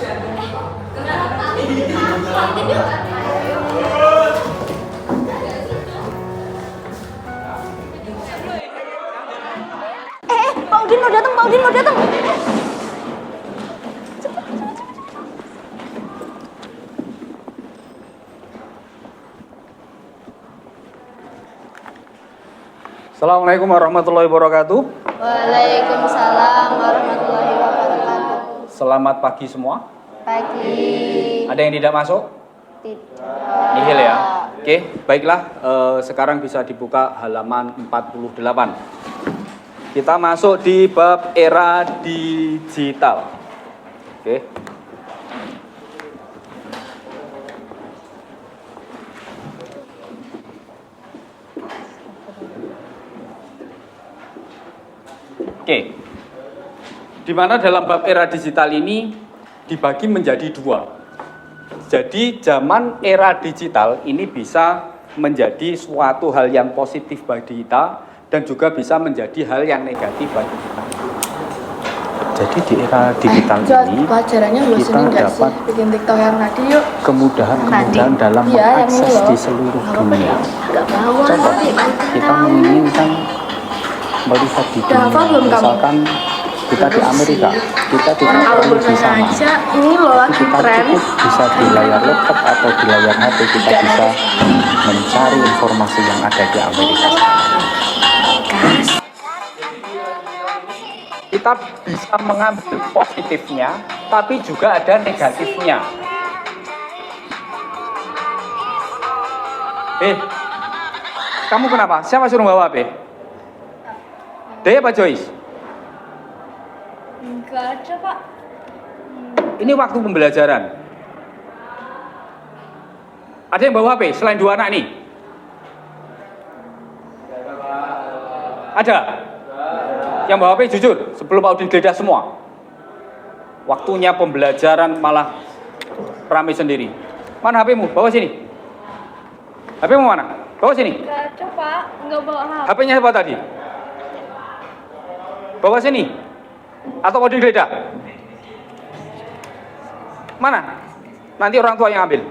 Pak Udin mau datang, Pak Udin mau datang. Assalamualaikum warahmatullahi wabarakatuh. Waalaikumsalam warahmatullahi wabarakatuh. Selamat pagi semua. Pagi. Ada yang tidak masuk? Tidak. Nihil ya. Oke, baiklah. Sekarang bisa dibuka halaman 48. Kita masuk di bab era digital. Oke. Oke. Di mana dalam bab era digital ini dibagi menjadi dua. Jadi zaman era digital ini bisa menjadi suatu hal yang positif bagi kita dan juga bisa menjadi hal yang negatif bagi kita. Jadi di era digital ini kita dapat bikin TikTok yang tadi yuk. kemudahan-kemudahan dalam mengakses di seluruh dunia. Coba kita menginginkan melihat di dunia, misalkan kita di Amerika, kita tidak perlu di sana. Ini loh lagi Kita tren. cukup bisa di layar laptop atau di layar HP kita bisa mencari informasi yang ada di Amerika. Kita bisa mengambil positifnya, tapi juga ada negatifnya. Kamu kenapa? Siapa suruh bawa HP? Dea apa Joyce? Enggak ada, Pak. Ini waktu pembelajaran. Ada yang bawa HP selain dua anak ini? Ada? Yang bawa HP jujur, sebelum Pak Udin geledah semua. Waktunya pembelajaran malah ramai sendiri. Mana HP-mu? Bawa sini. HP-mu mana? Bawa sini. Enggak ada, Pak. Enggak bawa HP. HP-nya siapa tadi? Bawa sini. Atau Pak Udin geledah? Mana? Nanti orang tua yang ambil.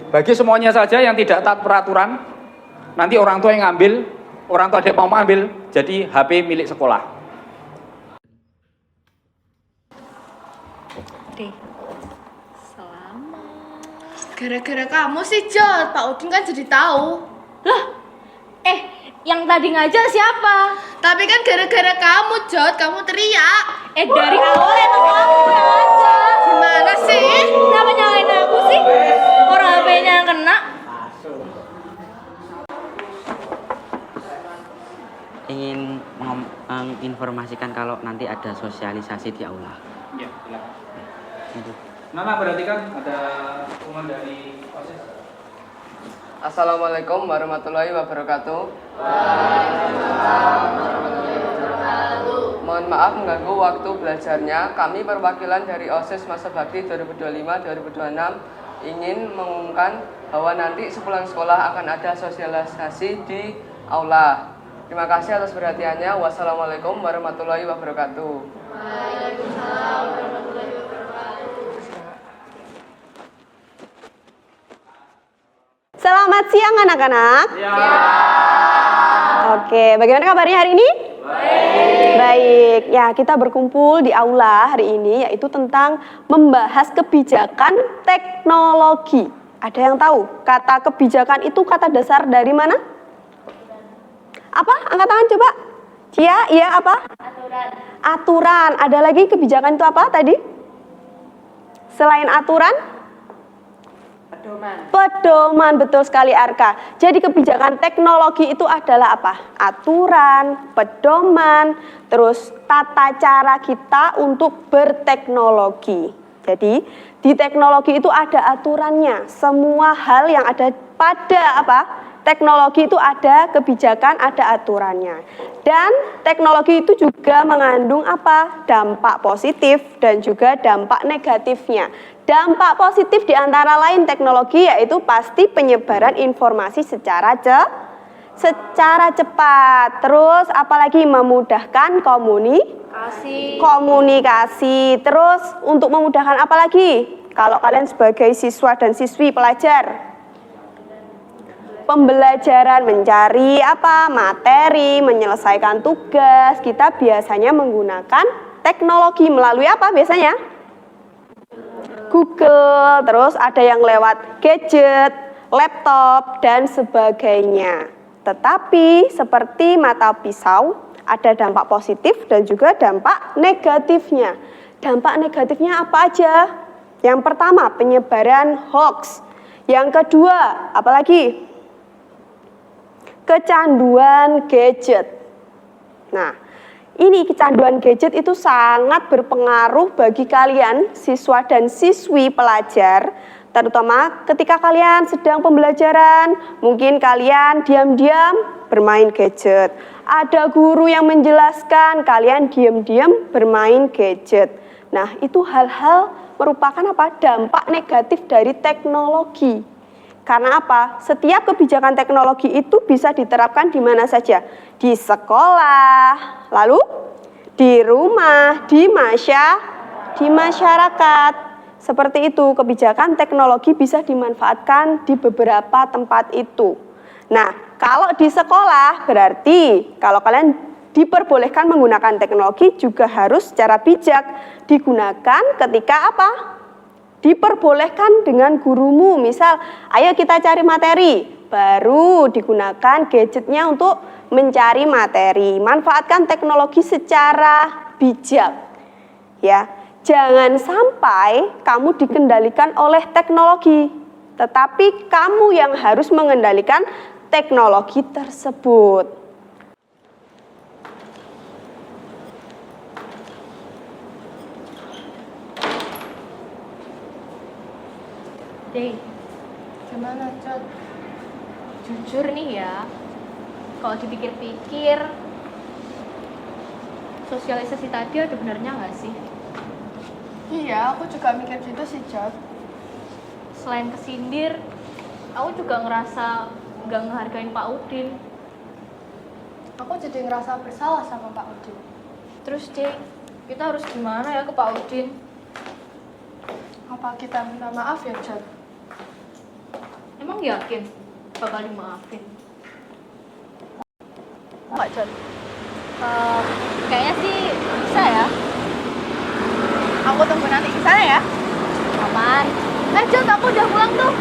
Bagi semuanya saja yang tidak taat peraturan, nanti orang tua yang ambil, orang tua ada mau ambil, jadi HP milik sekolah. Selamat. Gara-gara kamu sih, Jod. Pak Udin kan jadi tahu. Lah, yang tadi ngajar siapa? Tapi kan gara-gara kamu, Jod. Kamu teriak. Dari awal emang kamu yang ngajar. Gimana sih? Kenapa nyalain aku sih? Orang HP-nya yang kena. Ingin menginformasikan kalau nanti ada sosialisasi di aula. Ya, silakan. Nana berarti kan ada dukungan dari OSIS. Assalamualaikum warahmatullahi wabarakatuh. Mohon maaf mengganggu waktu belajarnya. Kami perwakilan dari OSIS Masa Bakti 2025-2026 ingin mengumumkan bahwa nanti sepulang sekolah akan ada sosialisasi di aula. Terima kasih atas perhatiannya. Wassalamualaikum warahmatullahi wabarakatuh. Waalaikumsalam warahmatullahi wabarakatuh. Selamat siang anak-anak. Oke, bagaimana kabarnya hari ini? Baik. Ya, kita berkumpul di aula hari ini yaitu tentang membahas kebijakan teknologi. Ada yang tahu kata kebijakan itu kata dasar dari mana? Apa? Angkat tangan coba. Cia, iya apa? Aturan. Aturan. Ada lagi kebijakan itu apa tadi? Selain aturan? Pedoman, betul sekali Arka. Jadi kebijakan teknologi itu adalah apa? Aturan, pedoman, terus tata cara kita untuk berteknologi. Jadi di teknologi itu ada aturannya. Semua hal yang ada pada apa? Teknologi itu ada kebijakan, ada aturannya. Dan teknologi itu juga mengandung apa? Dampak positif dan juga dampak negatifnya. Dampak positif di antara lain teknologi yaitu pasti penyebaran informasi secara cepat. Terus apalagi memudahkan komunikasi. Komunikasi. Terus untuk memudahkan apa lagi? Kalau kalian sebagai siswa dan siswi pelajar, pembelajaran mencari apa? Materi, menyelesaikan tugas. Kita biasanya menggunakan teknologi melalui apa biasanya? Google, terus ada yang lewat gadget, laptop, dan sebagainya. Tetapi seperti mata pisau, ada dampak positif dan juga dampak negatifnya. Dampak negatifnya apa aja? Yang pertama, penyebaran hoax. Yang kedua, apalagi? Kecanduan gadget. Nah, ini kecanduan gadget itu sangat berpengaruh bagi kalian, siswa dan siswi pelajar, terutama ketika kalian sedang pembelajaran, mungkin kalian diam-diam bermain gadget. Ada guru yang menjelaskan, kalian diam-diam bermain gadget. Nah, itu hal-hal merupakan apa? Dampak negatif dari teknologi. Karena apa? Setiap kebijakan teknologi itu bisa diterapkan di mana saja. Di sekolah, lalu di rumah, di masyarakat. Seperti itu, kebijakan teknologi bisa dimanfaatkan di beberapa tempat itu. Nah, kalau di sekolah berarti kalau kalian diperbolehkan menggunakan teknologi juga harus secara bijak digunakan ketika apa? Diperbolehkan dengan gurumu. Misal, ayo kita cari materi, baru digunakan gadgetnya untuk mencari materi. Manfaatkan teknologi secara bijak. Ya, jangan sampai kamu dikendalikan oleh teknologi, tetapi kamu yang harus mengendalikan teknologi tersebut. Deh, gimana, Cot? Jujur nih ya, kalau dipikir-pikir, sosialisasi tadi ada benernya nggak sih? Iya, aku juga mikir gitu sih, Cot. Selain kesindir, aku juga ngerasa nggak ngehargain Pak Udin. Aku jadi ngerasa bersalah sama Pak Udin. Terus, Deh, kita harus gimana ya ke Pak Udin? Apa kita minta maaf ya, Cot? Emang yakin bakal dimaafin? Pak Cot. Kayaknya sih bisa ya. Aku tunggu nanti di sana ya. Aman. Cot, aku udah pulang tuh.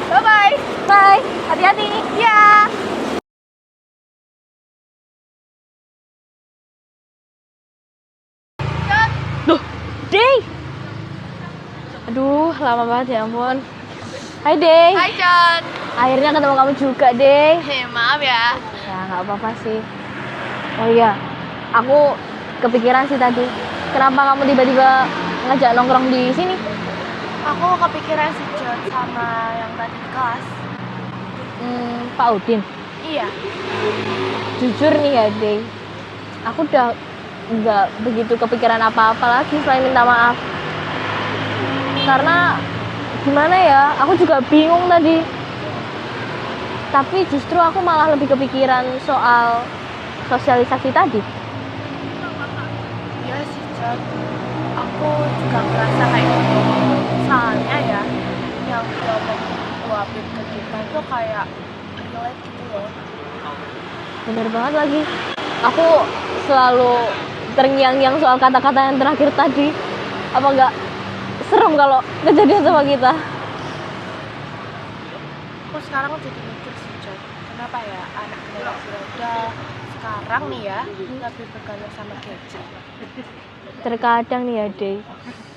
Bye-bye. Bye. Hati-hati. Ya. Cot. Duh, Dey. Aduh, lama banget ya ampun. Hai, Dey. Hai, Cot. Akhirnya ketemu kamu juga, Dey. Maaf ya. Ya, nggak apa-apa sih. Oh iya, aku kepikiran sih tadi. Kenapa kamu tiba-tiba ngajak nongkrong di sini? Aku kepikiran sih, Cot, sama yang tadi di kelas. Pak Udin. Iya. Jujur nih ya, Dey. Aku udah nggak begitu kepikiran apa-apa lagi selain minta maaf. Karena gimana ya, aku juga bingung tadi. Tapi justru aku malah lebih kepikiran soal sosialisasi tadi. Iya sih, Cot. Aku juga ngerasa kayak gitu. Soalnya ya, yang diomongin Wapit ke kita itu kayak relate gitu loh. Bener banget lagi. Aku selalu terngiang-ngiang soal kata-kata yang terakhir tadi. Apa enggak serem kalau kejadian sama kita? Aku sekarang jadi mikir sih, Cot. Kenapa ya anak generasi muda sekarang nih ya lebih bergantung sama gadget? Terkadang nih ya, Dey,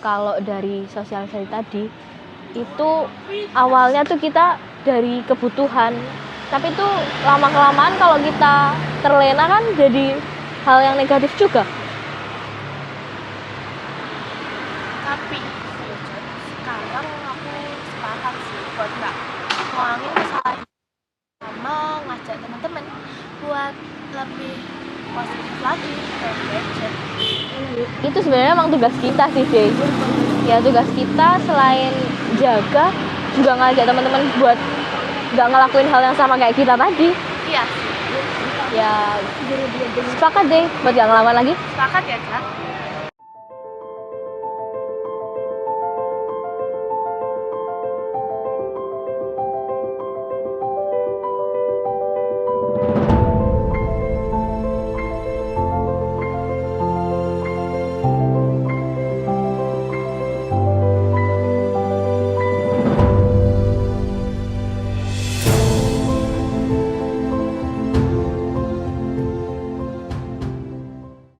kalau dari sosialisasi tadi itu awalnya tuh kita dari kebutuhan, tapi itu lama-kelamaan kalau kita terlena kan jadi hal yang negatif juga. Tapi ya, Cot, sekarang aku sepakat sih buat nggak ngulangin kesalahan sama ngajak teman-teman buat lebih positif lagi dari gadget. Itu sebenarnya emang tugas kita sih, Dey. Ya, tugas kita selain jaga juga ngajak teman-teman buat nggak ngelakuin hal yang sama kayak kita tadi. Iya. Ya, sepakat deh buat gak ngelawan lagi. Sepakat ya, Kak?